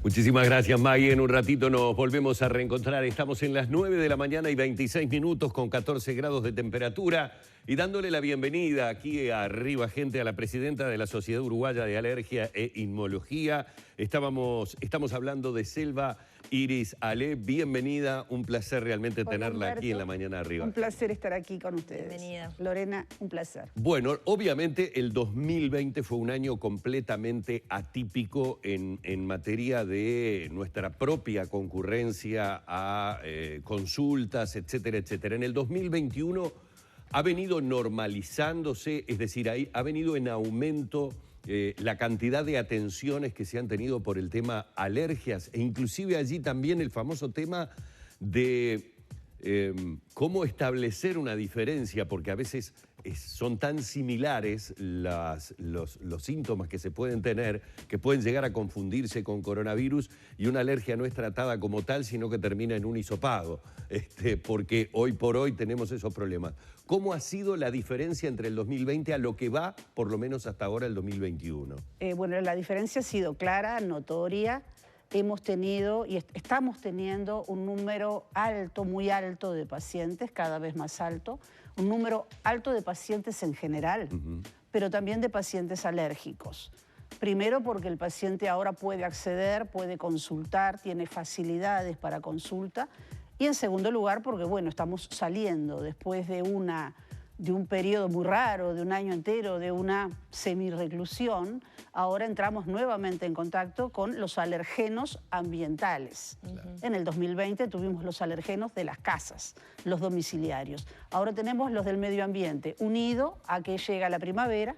Muchísimas gracias, Maggie. En un ratito nos volvemos a reencontrar. Estamos en las 9 de la mañana y 26 minutos con 14 grados de temperatura y dándole la bienvenida aquí arriba, gente, a la presidenta de la Sociedad Uruguaya de Alergia e Inmunología. Estamos hablando de Selva Iris Ale. Bienvenida, un placer realmente tenerla Humberto, aquí en la mañana arriba. Un placer estar aquí con ustedes. Bienvenida. Lorena, un placer. Bueno, obviamente el 2020 fue un año completamente atípico en materia de nuestra propia concurrencia a consultas, etcétera, etcétera. En el 2021 ha venido normalizándose, es decir, ha venido en aumento la cantidad de atenciones que se han tenido por el tema alergias e inclusive allí también el famoso tema de cómo establecer una diferencia, porque a veces son tan similares los síntomas que se pueden tener, que pueden llegar a confundirse con coronavirus, y una alergia no es tratada como tal, sino que termina en un hisopado, porque hoy por hoy tenemos esos problemas. ¿Cómo ha sido la diferencia entre el 2020 a lo que va, por lo menos hasta ahora, el 2021? Bueno, la diferencia ha sido clara, notoria. Hemos tenido y estamos teniendo un número alto, muy alto de pacientes, cada vez más alto, un número alto de pacientes en general, pero también de pacientes alérgicos. Primero porque el paciente ahora puede acceder, puede consultar, tiene facilidades para consulta, y en segundo lugar porque, bueno, estamos saliendo después de un periodo muy raro, de un año entero, de una semi-reclusión. Ahora entramos nuevamente en contacto con los alergenos ambientales. En el 2020 tuvimos los alergenos de las casas, los domiciliarios. Ahora tenemos los del medio ambiente, unido a que llega la primavera,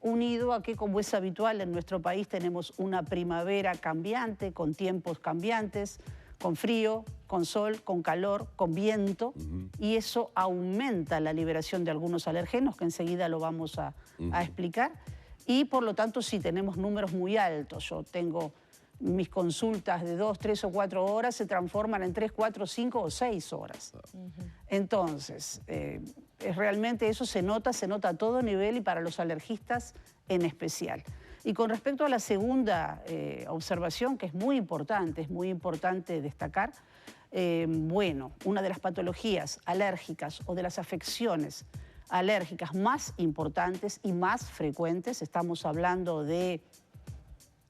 unido a que, como es habitual en nuestro país, tenemos una primavera cambiante, con tiempos cambiantes, con frío, con sol, con calor, con viento, y eso aumenta la liberación de algunos alergenos, que enseguida lo vamos a explicar, y por lo tanto sí tenemos números muy altos. Yo tengo mis consultas de 2, 3 o 4 horas, se transforman en 3, 4, 5 o 6 horas. Entonces, realmente eso se nota a todo nivel y para los alergistas en especial. Y con respecto a la segunda observación, que es muy importante destacar, bueno, una de las patologías alérgicas o de las afecciones alérgicas más importantes y más frecuentes, estamos hablando de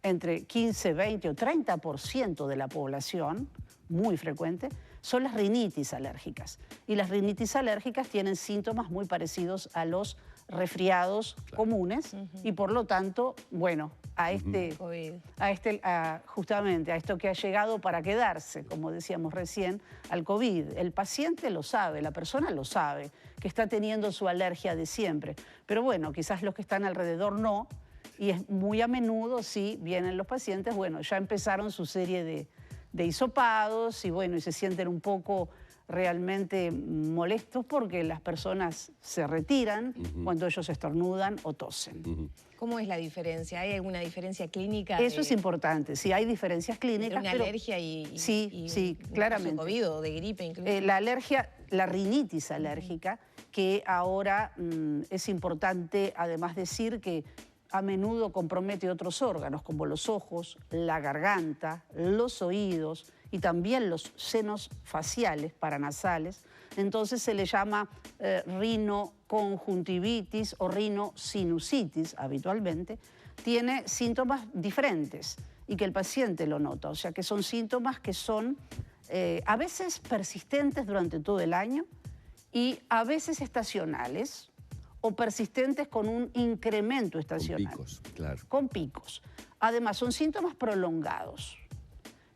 entre 15, 20 o 30% de la población, muy frecuente, son las rinitis alérgicas. Y las rinitis alérgicas tienen síntomas muy parecidos a los resfriados comunes y por lo tanto, bueno, justamente a esto que ha llegado para quedarse, como decíamos recién, al COVID. El paciente lo sabe, la persona lo sabe, que está teniendo su alergia de siempre. Pero bueno, quizás los que están alrededor no, y es muy a menudo, sí, vienen los pacientes, bueno, ya empezaron su serie de hisopados y bueno, y se sienten un poco realmente molestos porque las personas se retiran cuando ellos estornudan o tosen. ¿Cómo es la diferencia? ¿Hay alguna diferencia clínica? Eso es importante, sí, hay diferencias clínicas. ¿Una alergia y sí, claramente. COVID o de gripe incluso? La rinitis alérgica, que ahora es importante además decir que a menudo compromete otros órganos como los ojos, la garganta, los oídos y también los senos faciales paranasales. Entonces se le llama rinoconjuntivitis o rinosinusitis habitualmente. Tiene síntomas diferentes y que el paciente lo nota, o sea que son síntomas que son a veces persistentes durante todo el año y a veces estacionales, o persistentes con un incremento estacional. Con picos, claro. Con picos. Además, son síntomas prolongados.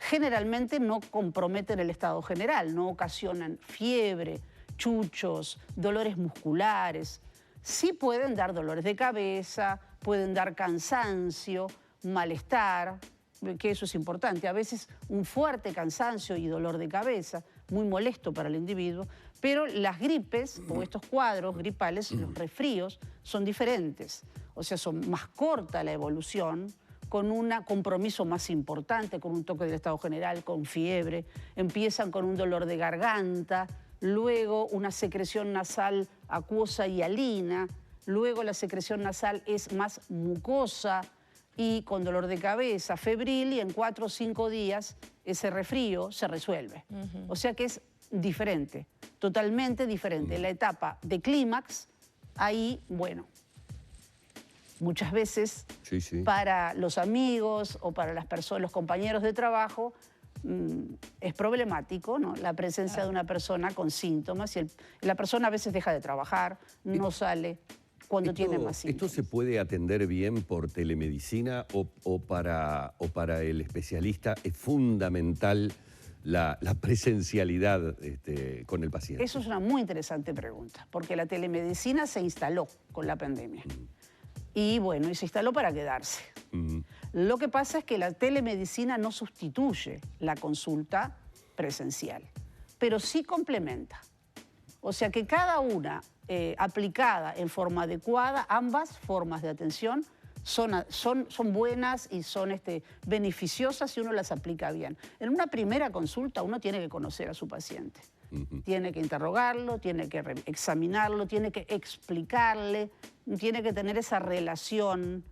Generalmente no comprometen el estado general, no ocasionan fiebre, chuchos, dolores musculares. Sí pueden dar dolores de cabeza, pueden dar cansancio, malestar, que eso es importante. A veces un fuerte cansancio y dolor de cabeza, muy molesto para el individuo, pero las gripes o estos cuadros gripales, los resfríos, son diferentes. O sea, son más corta la evolución, con un compromiso más importante, con un toque del estado general, con fiebre, empiezan con un dolor de garganta, luego una secreción nasal acuosa y hialina, luego la secreción nasal es más mucosa, y con dolor de cabeza, febril, y en 4 o 5 días ese resfrío se resuelve. O sea que es diferente, totalmente diferente. La etapa de clímax, ahí, bueno, muchas veces para los amigos o para las personas, los compañeros de trabajo, es problemático, ¿no? La presencia de una persona con síntomas y la persona a veces deja de trabajar, no sale cuando tiene más síntomas. ¿Esto se puede atender bien por telemedicina o para el especialista es fundamental la presencialidad con el paciente? Eso es una muy interesante pregunta, porque la telemedicina se instaló con la pandemia. Y bueno, y se instaló para quedarse. Lo que pasa es que la telemedicina no sustituye la consulta presencial, pero sí complementa. O sea que cada una aplicada en forma adecuada, ambas formas de atención son buenas y son beneficiosas si uno las aplica bien. En una primera consulta uno tiene que conocer a su paciente. Tiene que interrogarlo, tiene que examinarlo, tiene que explicarle, tiene que tener esa relación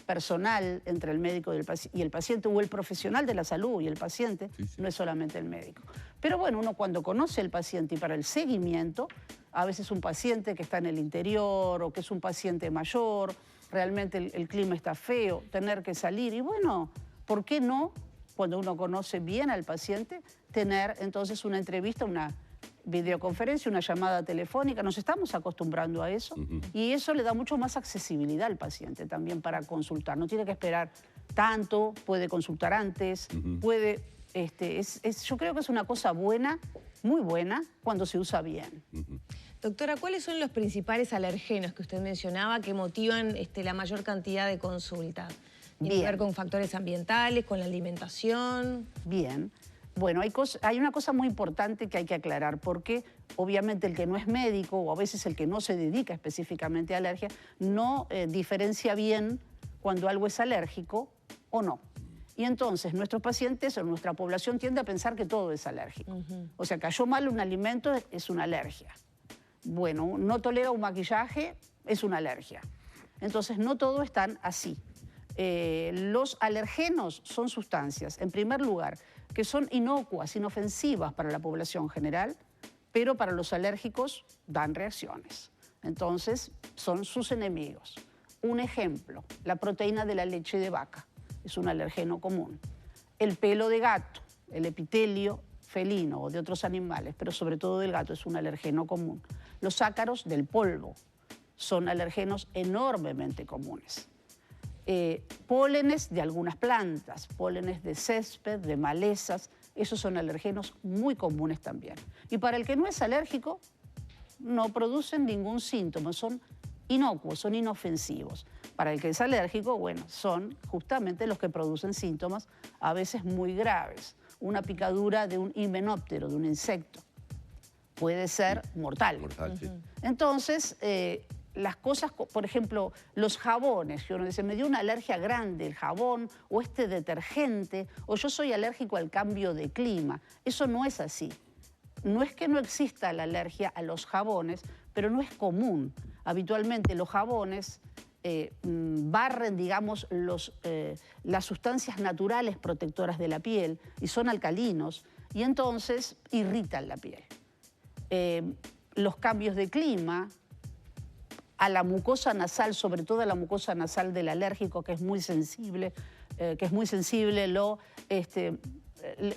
personal entre el médico y el paciente, o el profesional de la salud y el paciente, no es solamente el médico. Pero bueno, uno cuando conoce al paciente y para el seguimiento, a veces un paciente que está en el interior o que es un paciente mayor, realmente el clima está feo, tener que salir, y bueno, ¿por qué no, cuando uno conoce bien al paciente, tener entonces una entrevista, una videoconferencia, una llamada telefónica? Nos estamos acostumbrando a eso y eso le da mucho más accesibilidad al paciente también para consultar. No tiene que esperar tanto, puede consultar antes, puede... yo creo que es una cosa buena, muy buena, cuando se usa bien. Doctora, ¿cuáles son los principales alergenos que usted mencionaba que motivan la mayor cantidad de consultas? ¿Tiene que ver con factores ambientales, con la alimentación? Bien. Bueno, hay una cosa muy importante que hay que aclarar, porque obviamente el que no es médico o a veces el que no se dedica específicamente a alergia no diferencia bien cuando algo es alérgico o no. Y entonces nuestros pacientes o nuestra población tiende a pensar que todo es alérgico. O sea, cayó mal un alimento, es una alergia. Bueno, no tolera un maquillaje, es una alergia. Entonces no todo es tan así. Los alergenos son sustancias, en primer lugar, que son inocuas, inofensivas para la población general, pero para los alérgicos dan reacciones. Entonces, son sus enemigos. Un ejemplo, la proteína de la leche de vaca es un alergeno común. El pelo de gato, el epitelio felino o de otros animales, pero sobre todo del gato, es un alergeno común. Los ácaros del polvo son alergenos enormemente comunes. Pólenes de algunas plantas, pólenes de césped, de malezas, esos son alergenos muy comunes también. Y para el que no es alérgico, no producen ningún síntoma, son inocuos, son inofensivos. Para el que es alérgico, bueno, son justamente los que producen síntomas a veces muy graves. Una picadura de un himenóptero, de un insecto, puede ser mortal. Sí. Entonces, las cosas, por ejemplo, los jabones, que uno dice, me dio una alergia grande el jabón o este detergente, o yo soy alérgico al cambio de clima. Eso no es así. No es que no exista la alergia a los jabones, pero no es común. Habitualmente los jabones barren, digamos, las sustancias naturales protectoras de la piel y son alcalinos y entonces irritan la piel. Los cambios de clima, a la mucosa nasal, sobre todo a la mucosa nasal del alérgico, que es muy sensible,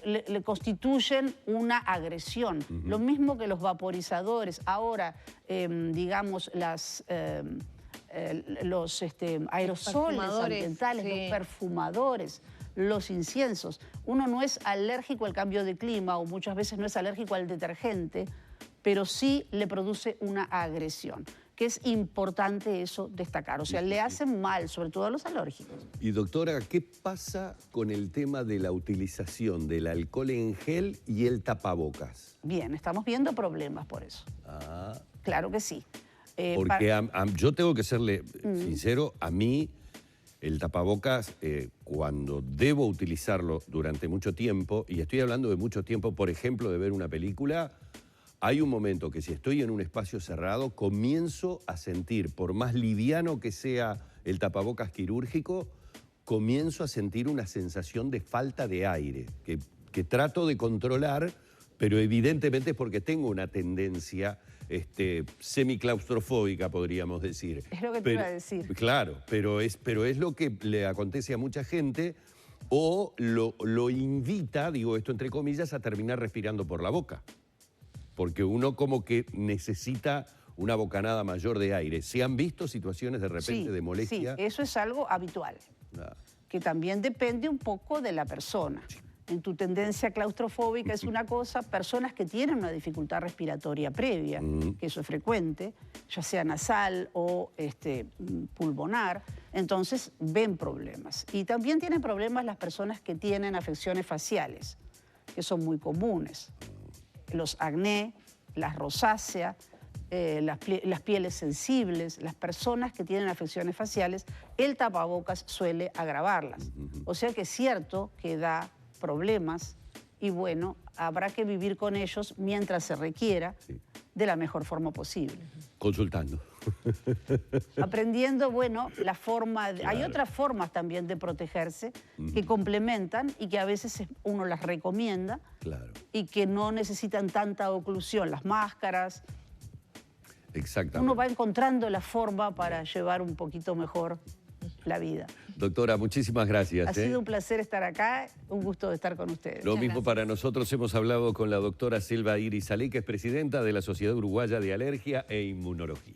le constituyen una agresión. Lo mismo que los vaporizadores. Ahora, digamos, los aerosoles ambientales, los perfumadores, los inciensos. Uno no es alérgico al cambio de clima o muchas veces no es alérgico al detergente, pero sí le produce una agresión, que es importante eso destacar. O sea, le hacen mal, sobre todo a los alérgicos. Y doctora, ¿qué pasa con el tema de la utilización del alcohol en gel y el tapabocas? Bien, estamos viendo problemas por eso. Claro que sí. Porque yo tengo que serle sincero, a mí el tapabocas, cuando debo utilizarlo durante mucho tiempo, y estoy hablando de mucho tiempo, por ejemplo, de ver una película, hay un momento que si estoy en un espacio cerrado, comienzo a sentir, por más liviano que sea el tapabocas quirúrgico, comienzo a sentir una sensación de falta de aire, que trato de controlar, pero evidentemente es porque tengo una tendencia semiclaustrofóbica, podríamos decir. Es lo que te iba a decir. Claro, pero es lo que le acontece a mucha gente, o lo invita, digo esto entre comillas, a terminar respirando por la boca. Porque uno como que necesita una bocanada mayor de aire. ¿Se han visto situaciones de repente de molestia? Sí, eso es algo habitual, que también depende un poco de la persona. En tu tendencia claustrofóbica es una cosa, personas que tienen una dificultad respiratoria previa, que eso es frecuente, ya sea nasal o pulmonar, entonces ven problemas. Y también tienen problemas las personas que tienen afecciones faciales, que son muy comunes. Los acné, las rosáceas, las pieles sensibles, las personas que tienen afecciones faciales, el tapabocas suele agravarlas. O sea que es cierto que da problemas y bueno, habrá que vivir con ellos mientras se requiera de la mejor forma posible. Consultando. Aprendiendo, bueno, la forma... Hay otras formas también de protegerse que complementan y que a veces uno las recomienda y que no necesitan tanta oclusión. Las máscaras... Exactamente. Uno va encontrando la forma para llevar un poquito mejor la vida. Doctora, muchísimas gracias. Ha sido un placer estar acá, un gusto de estar con ustedes. Lo mismo para nosotros. Hemos hablado con la doctora Silva Iris Salí, que es presidenta de la Sociedad Uruguaya de Alergia e Inmunología.